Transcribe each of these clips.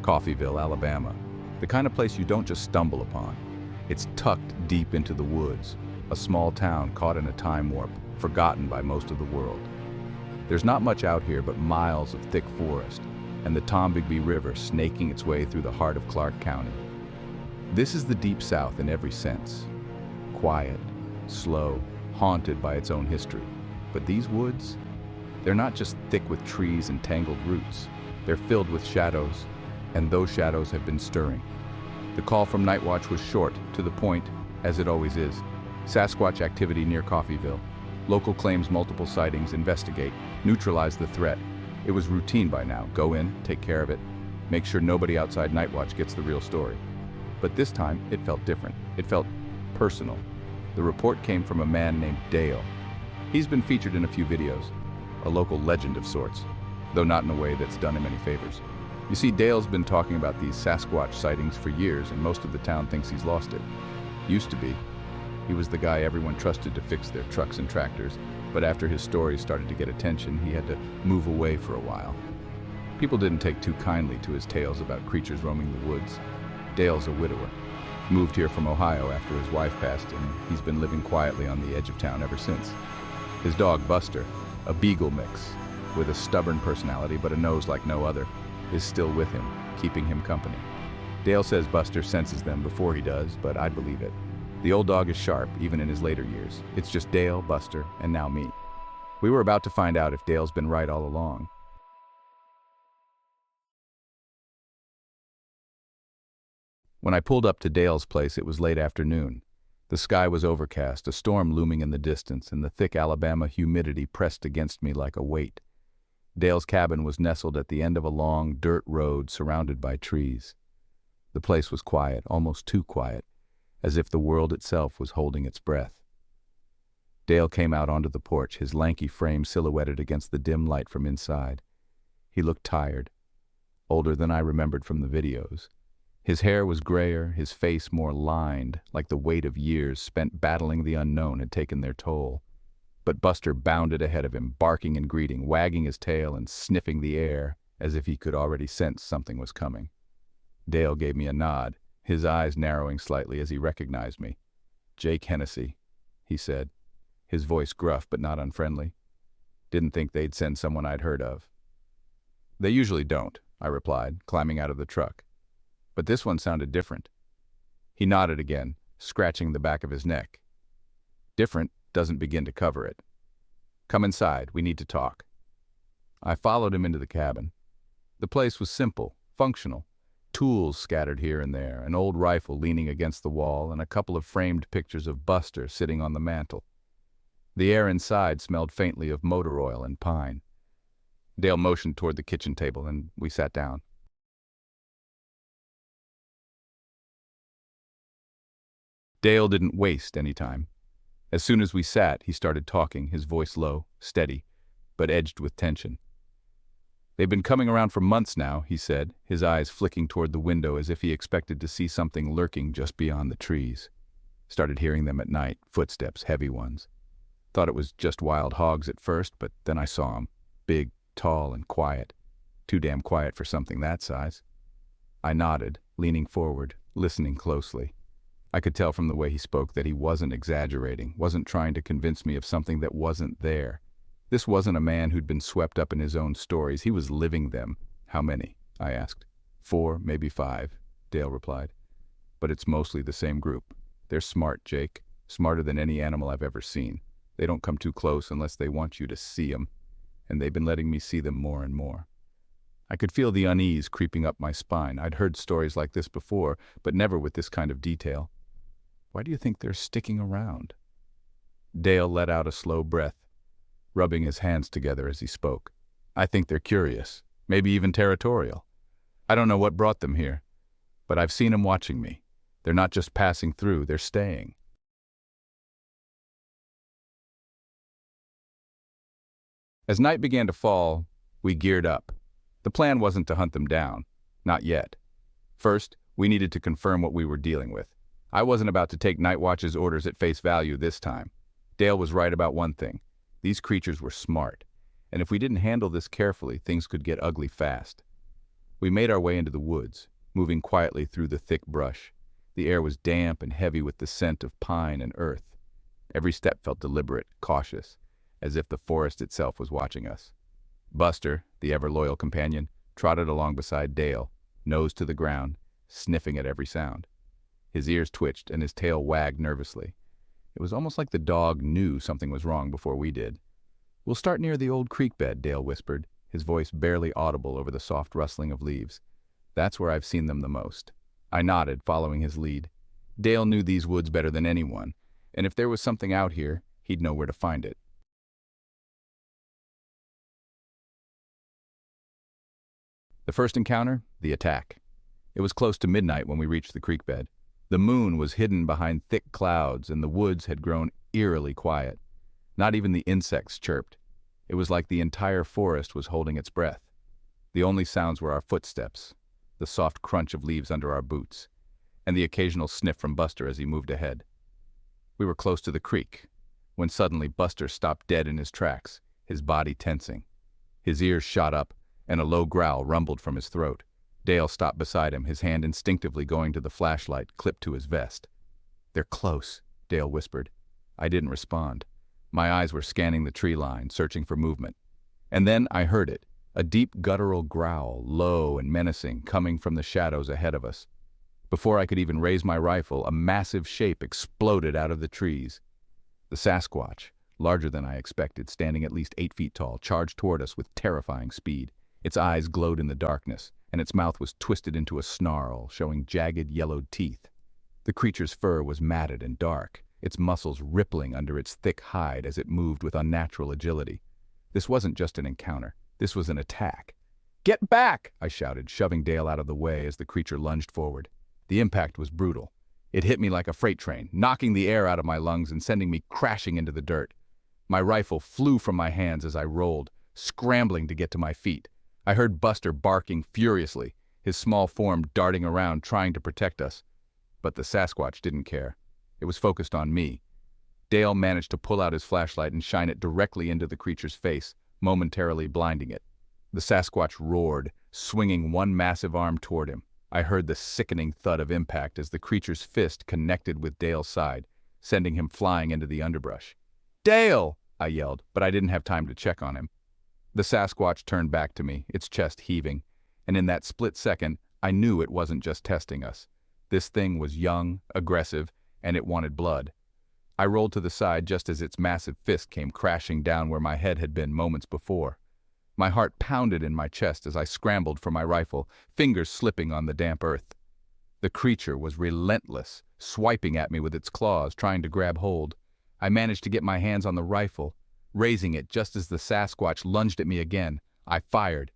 Coffeyville, Alabama. The kind of place you don't just stumble upon. It's tucked deep into the woods, a small town caught in a time warp, forgotten by most of the world. There's not much out here but miles of thick forest, and the Tombigbee River snaking its way through the heart of Clark County. This is the Deep South in every sense. Quiet, slow, haunted by its own history. But these woods, they're not just thick with trees and tangled roots. They're filled with shadows, and those shadows have been stirring. The call from Night Watch was short, to the point, as it always is. Sasquatch activity near Coffeyville. Local claims multiple sightings, investigate, neutralize the threat. It was routine by now. Go in, take care of it, make sure nobody outside Night Watch gets the real story. But this time, it felt different. It felt personal. The report came from a man named Dale. He's been featured in a few videos, a local legend of sorts, though not in a way that's done him any favors. You see, Dale's been talking about these Sasquatch sightings for years, and most of the town thinks he's lost it. Used to be. He was the guy everyone trusted to fix their trucks and tractors, but after his stories started to get attention, he had to move away for a while. People didn't take too kindly to his tales about creatures roaming the woods. Dale's a widower. Moved here from Ohio after his wife passed, and he's been living quietly on the edge of town ever since. His dog, Buster, a beagle mix, with a stubborn personality but a nose like no other, is still with him, keeping him company. Dale says Buster senses them before he does, but I believe it. The old dog is sharp, even in his later years. It's just Dale, Buster, and now me. We were about to find out if Dale's been right all along. When I pulled up to Dale's place, it was late afternoon. The sky was overcast, a storm looming in the distance, and the thick Alabama humidity pressed against me like a weight. Dale's cabin was nestled at the end of a long dirt road surrounded by trees. The place was quiet, almost too quiet, as if the world itself was holding its breath. Dale came out onto the porch, his lanky frame silhouetted against the dim light from inside. He looked tired, older than I remembered from the videos. His hair was grayer, his face more lined, like the weight of years spent battling the unknown had taken their toll. But Buster bounded ahead of him, barking and greeting, wagging his tail and sniffing the air, as if he could already sense something was coming. Dale gave me a nod, his eyes narrowing slightly as he recognized me. "Jake Hennessy," he said, his voice gruff but not unfriendly. "Didn't think they'd send someone I'd heard of." "They usually don't," I replied, climbing out of the truck. But this one sounded different. He nodded again, scratching the back of his neck. "Different doesn't begin to cover it. Come inside, we need to talk." I followed him into the cabin. The place was simple, functional. Tools scattered here and there, an old rifle leaning against the wall, and a couple of framed pictures of Buster sitting on the mantel. The air inside smelled faintly of motor oil and pine. Dale motioned toward the kitchen table, and we sat down. Dale didn't waste any time. As soon as we sat, he started talking, his voice low, steady, but edged with tension. "They've been coming around for months now," he said, his eyes flicking toward the window as if he expected to see something lurking just beyond the trees. Started hearing them at night, footsteps, heavy ones. Thought it was just wild hogs at first, but then I saw 'em. Big, tall, and quiet. Too damn quiet for something that size. I nodded, leaning forward, listening closely. I could tell from the way he spoke that he wasn't exaggerating, wasn't trying to convince me of something that wasn't there. This wasn't a man who'd been swept up in his own stories. He was living them. "How many?" I asked. "4, maybe 5, Dale replied. "But it's mostly the same group. They're smart, Jake. Smarter than any animal I've ever seen. They don't come too close unless they want you to see them, and they've been letting me see them more and more." I could feel the unease creeping up my spine. I'd heard stories like this before, but never with this kind of detail. "Why do you think they're sticking around?" Dale let out a slow breath, rubbing his hands together as he spoke. "I think they're curious, maybe even territorial. I don't know what brought them here, but I've seen them watching me. They're not just passing through, they're staying." As night began to fall, we geared up. The plan wasn't to hunt them down. Not yet. First, we needed to confirm what we were dealing with. I wasn't about to take Night Watch's orders at face value this time. Dale was right about one thing. These creatures were smart, and if we didn't handle this carefully, things could get ugly fast. We made our way into the woods, moving quietly through the thick brush. The air was damp and heavy with the scent of pine and earth. Every step felt deliberate, cautious, as if the forest itself was watching us. Buster, the ever-loyal companion, trotted along beside Dale, nose to the ground, sniffing at every sound. His ears twitched and his tail wagged nervously. It was almost like the dog knew something was wrong before we did. "We'll start near the old creek bed," Dale whispered, his voice barely audible over the soft rustling of leaves. "That's where I've seen them the most." I nodded, following his lead. Dale knew these woods better than anyone, and if there was something out here, he'd know where to find it. The first encounter, the attack. It was close to midnight when we reached the creek bed. The moon was hidden behind thick clouds, and the woods had grown eerily quiet. Not even the insects chirped. It was like the entire forest was holding its breath. The only sounds were our footsteps, the soft crunch of leaves under our boots, and the occasional sniff from Buster as he moved ahead. We were close to the creek, when suddenly Buster stopped dead in his tracks, his body tensing. His ears shot up, and a low growl rumbled from his throat. Dale stopped beside him, his hand instinctively going to the flashlight clipped to his vest. "They're close," Dale whispered. I didn't respond. My eyes were scanning the tree line, searching for movement. And then I heard it, a deep guttural growl, low and menacing, coming from the shadows ahead of us. Before I could even raise my rifle, a massive shape exploded out of the trees. The Sasquatch, larger than I expected, standing at least 8 feet tall, charged toward us with terrifying speed. Its eyes glowed in the darkness, and its mouth was twisted into a snarl, showing jagged yellowed teeth. The creature's fur was matted and dark, its muscles rippling under its thick hide as it moved with unnatural agility. This wasn't just an encounter. This was an attack. "Get back!" I shouted, shoving Dale out of the way as the creature lunged forward. The impact was brutal. It hit me like a freight train, knocking the air out of my lungs and sending me crashing into the dirt. My rifle flew from my hands as I rolled, scrambling to get to my feet. I heard Buster barking furiously, his small form darting around trying to protect us. But the Sasquatch didn't care. It was focused on me. Dale managed to pull out his flashlight and shine it directly into the creature's face, momentarily blinding it. The Sasquatch roared, swinging one massive arm toward him. I heard the sickening thud of impact as the creature's fist connected with Dale's side, sending him flying into the underbrush. "Dale!" I yelled, but I didn't have time to check on him. The Sasquatch turned back to me, its chest heaving, and in that split second, I knew it wasn't just testing us. This thing was young, aggressive, and it wanted blood. I rolled to the side just as its massive fist came crashing down where my head had been moments before. My heart pounded in my chest as I scrambled for my rifle, fingers slipping on the damp earth. The creature was relentless, swiping at me with its claws, trying to grab hold. I managed to get my hands on the rifle, raising it just as the Sasquatch lunged at me again. I fired.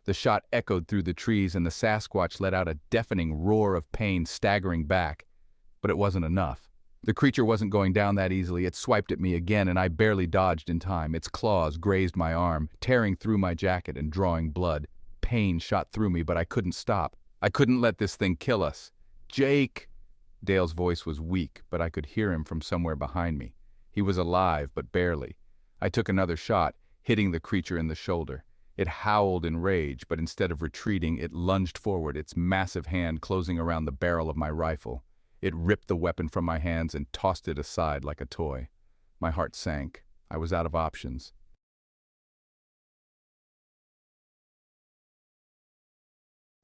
The shot echoed through the trees and the Sasquatch let out a deafening roar of pain, staggering back. But it wasn't enough. The creature wasn't going down that easily. It swiped at me again, and I barely dodged in time. Its claws grazed my arm, tearing through my jacket and drawing blood. Pain shot through me, but I couldn't stop. I couldn't let this thing kill us. "Jake!" Dale's voice was weak, but I could hear him from somewhere behind me. He was alive, but barely. I took another shot, hitting the creature in the shoulder. It howled in rage, but instead of retreating, it lunged forward, its massive hand closing around the barrel of my rifle. It ripped the weapon from my hands and tossed it aside like a toy. My heart sank. I was out of options.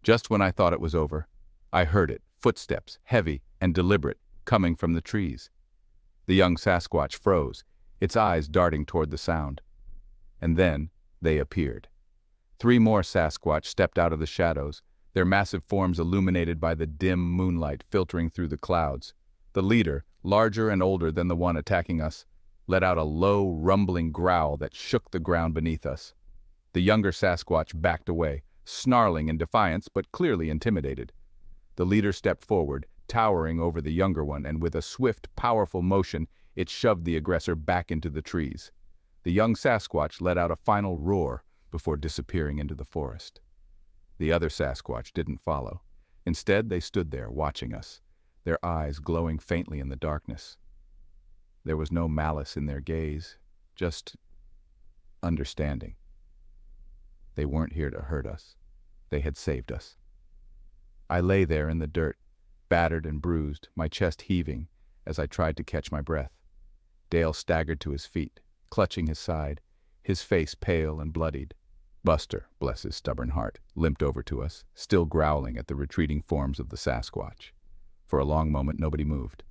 Just when I thought it was over, I heard it, footsteps, heavy and deliberate, coming from the trees. The young Sasquatch froze, its eyes darting toward the sound. And then they appeared. 3 more Sasquatch stepped out of the shadows, their massive forms illuminated by the dim moonlight filtering through the clouds. The leader, larger and older than the one attacking us, let out a low, rumbling growl that shook the ground beneath us. The younger Sasquatch backed away, snarling in defiance but clearly intimidated. The leader stepped forward, towering over the younger one, and with a swift, powerful motion, it shoved the aggressor back into the trees. The young Sasquatch let out a final roar before disappearing into the forest. The other Sasquatch didn't follow. Instead, they stood there, watching us, their eyes glowing faintly in the darkness. There was no malice in their gaze, just understanding. They weren't here to hurt us. They had saved us. I lay there in the dirt, battered and bruised, my chest heaving as I tried to catch my breath. Dale staggered to his feet, clutching his side, his face pale and bloodied. Buster, bless his stubborn heart, limped over to us, still growling at the retreating forms of the Sasquatch. For a long moment, nobody moved.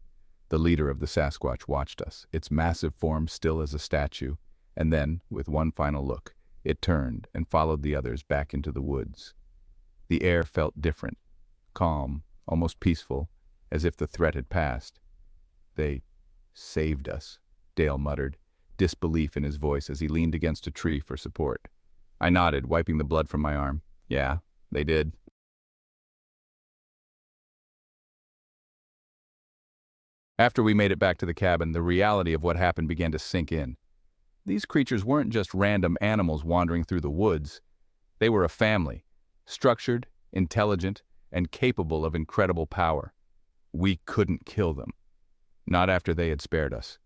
The leader of the Sasquatch watched us, its massive form still as a statue, and then, with one final look, it turned and followed the others back into the woods. The air felt different, calm, almost peaceful, as if the threat had passed. They saved us, Dale muttered, disbelief in his voice as he leaned against a tree for support. I nodded, wiping the blood from my arm. Yeah, they did. After we made it back to the cabin, the reality of what happened began to sink in. These creatures weren't just random animals wandering through the woods. They were a family, structured, intelligent, and capable of incredible power. We couldn't kill them. Not after they had spared us.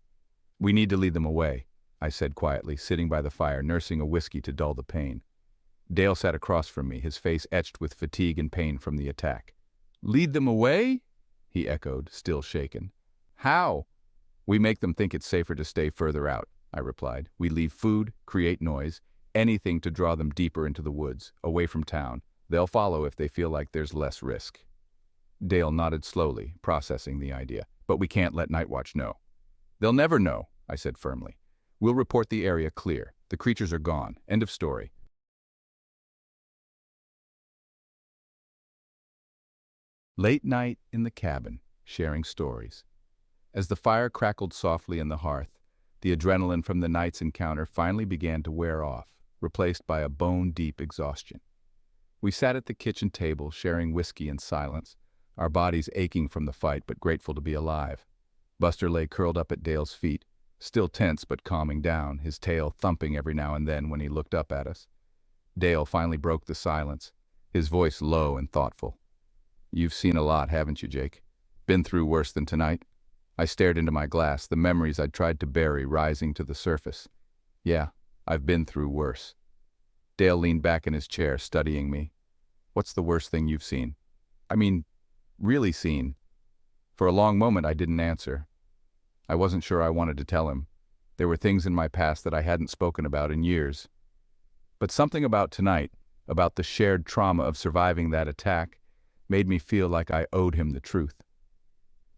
We need to lead them away, I said quietly, sitting by the fire, nursing a whiskey to dull the pain. Dale sat across from me, his face etched with fatigue and pain from the attack. Lead them away? He echoed, still shaken. How? We make them think it's safer to stay further out, I replied. We leave food, create noise, anything to draw them deeper into the woods, away from town. They'll follow if they feel like there's less risk. Dale nodded slowly, processing the idea. But we can't let Nightwatch know. They'll never know, I said firmly. We'll report the area clear. The creatures are gone. End of story. Late night in the cabin, sharing stories. As the fire crackled softly in the hearth, the adrenaline from the night's encounter finally began to wear off, replaced by a bone-deep exhaustion. We sat at the kitchen table, sharing whiskey in silence, our bodies aching from the fight but grateful to be alive. Buster lay curled up at Dale's feet, still tense but calming down, his tail thumping every now and then when he looked up at us. Dale finally broke the silence, his voice low and thoughtful. You've seen a lot, haven't you, Jake? Been through worse than tonight? I stared into my glass, the memories I'd tried to bury rising to the surface. Yeah, I've been through worse. Dale leaned back in his chair, studying me. What's the worst thing you've seen? I mean, really seen. For a long moment, I didn't answer. I wasn't sure I wanted to tell him. There were things in my past that I hadn't spoken about in years. But something about tonight, about the shared trauma of surviving that attack, made me feel like I owed him the truth.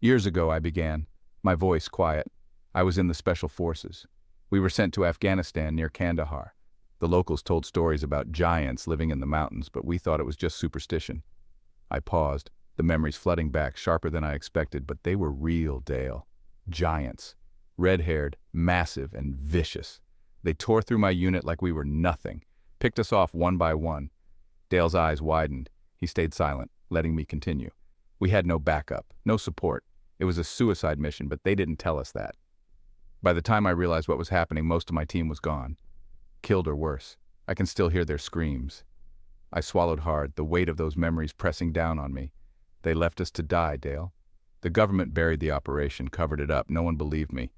Years ago, I began, my voice quiet. I was in the Special Forces. We were sent to Afghanistan near Kandahar. The locals told stories about giants living in the mountains, but we thought it was just superstition. I paused, the memories flooding back, sharper than I expected, but they were real, Dale. Giants. Red-haired, massive, and vicious. They tore through my unit like we were nothing, picked us off one by one. Dale's eyes widened. He stayed silent, letting me continue. We had no backup, no support. It was a suicide mission, but they didn't tell us that. By the time I realized what was happening, most of my team was gone. Killed or worse. I can still hear their screams. I swallowed hard, the weight of those memories pressing down on me. They left us to die, Dale. The government buried the operation, covered it up. No one believed me.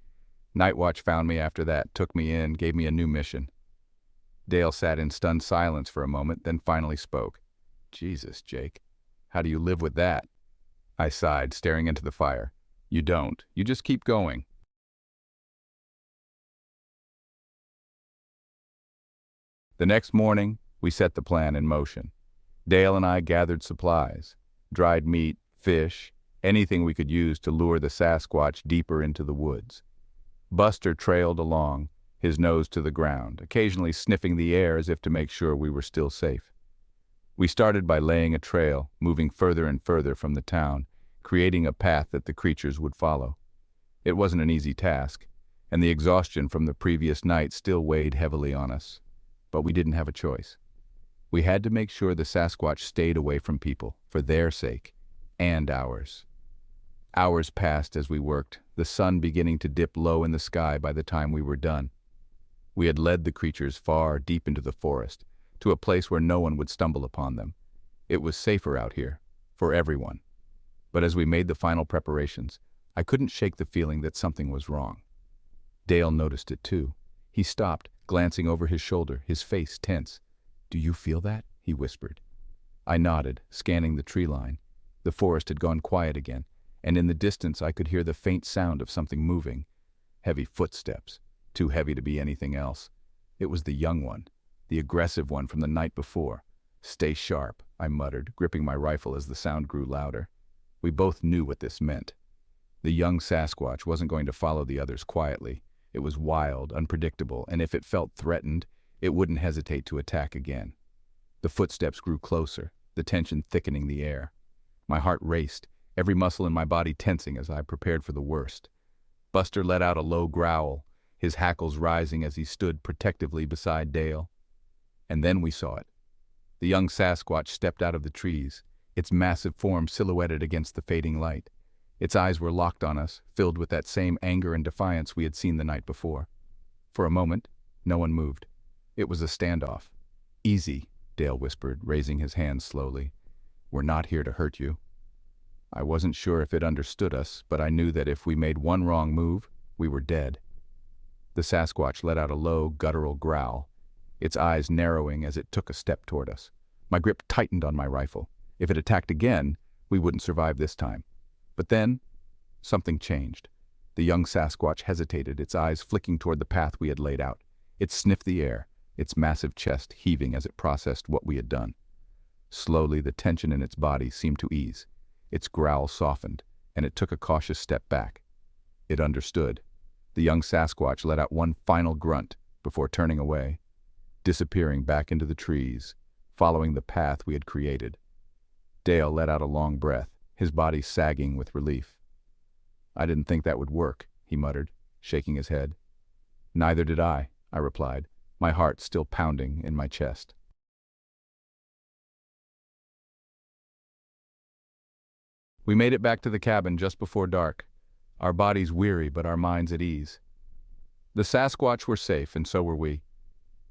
Nightwatch found me after that, took me in, gave me a new mission. Dale sat in stunned silence for a moment, then finally spoke. Jesus, Jake. How do you live with that? I sighed, staring into the fire. You don't. You just keep going. The next morning, we set the plan in motion. Dale and I gathered supplies, dried meat, fish, anything we could use to lure the Sasquatch deeper into the woods. Buster trailed along, his nose to the ground, occasionally sniffing the air as if to make sure we were still safe. We started by laying a trail, moving further and further from the town, creating a path that the creatures would follow. It wasn't an easy task, and the exhaustion from the previous night still weighed heavily on us. But we didn't have a choice. We had to make sure the Sasquatch stayed away from people, for their sake, and ours. Hours passed as we worked, the sun beginning to dip low in the sky by the time we were done. We had led the creatures far deep into the forest, to a place where no one would stumble upon them. It was safer out here, for everyone. But as we made the final preparations, I couldn't shake the feeling that something was wrong. Dale noticed it too. He stopped, glancing over his shoulder, his face tense. "Do you feel that?" he whispered. I nodded, scanning the tree line. The forest had gone quiet again, and in the distance I could hear the faint sound of something moving. Heavy footsteps, too heavy to be anything else. It was the young one, the aggressive one from the night before. "Stay sharp," I muttered, gripping my rifle as the sound grew louder. We both knew what this meant. The young Sasquatch wasn't going to follow the others quietly. It was wild, unpredictable, and if it felt threatened, it wouldn't hesitate to attack again. The footsteps grew closer, the tension thickening the air. My heart raced, every muscle in my body tensing as I prepared for the worst. Buster let out a low growl, his hackles rising as he stood protectively beside Dale. And then we saw it. The young Sasquatch stepped out of the trees, its massive form silhouetted against the fading light. Its eyes were locked on us, filled with that same anger and defiance we had seen the night before. For a moment, no one moved. It was a standoff. "Easy," Dale whispered, raising his hands slowly. "We're not here to hurt you." I wasn't sure if it understood us, but I knew that if we made one wrong move, we were dead. The Sasquatch let out a low, guttural growl, its eyes narrowing as it took a step toward us. My grip tightened on my rifle. If it attacked again, we wouldn't survive this time. But then, something changed. The young Sasquatch hesitated, its eyes flicking toward the path we had laid out. It sniffed the air, its massive chest heaving as it processed what we had done. Slowly, the tension in its body seemed to ease. Its growl softened, and it took a cautious step back. It understood. The young Sasquatch let out one final grunt before turning away, disappearing back into the trees, following the path we had created. Dale let out a long breath, his body sagging with relief. "I didn't think that would work," he muttered, shaking his head. "Neither did I replied, my heart still pounding in my chest. We made it back to the cabin just before dark, our bodies weary but our minds at ease. The Sasquatch were safe, and so were we.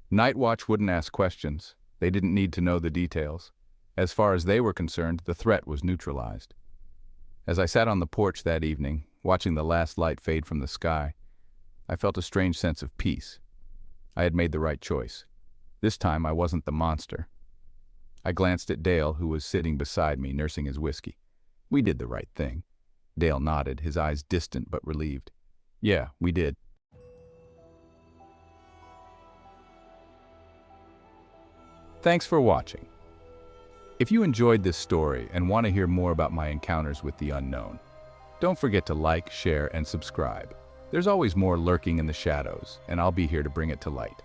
Night Watch wouldn't ask questions. They didn't need to know the details. As far as they were concerned, the threat was neutralized. As I sat on the porch that evening, watching the last light fade from the sky, I felt a strange sense of peace. I had made the right choice. This time I wasn't the monster. I glanced at Dale, who was sitting beside me, nursing his whiskey. "We did the right thing." Dale nodded, his eyes distant but relieved. "Yeah, we did." Thanks for watching. If you enjoyed this story and want to hear more about my encounters with the unknown, don't forget to like, share, and subscribe. There's always more lurking in the shadows, and I'll be here to bring it to light.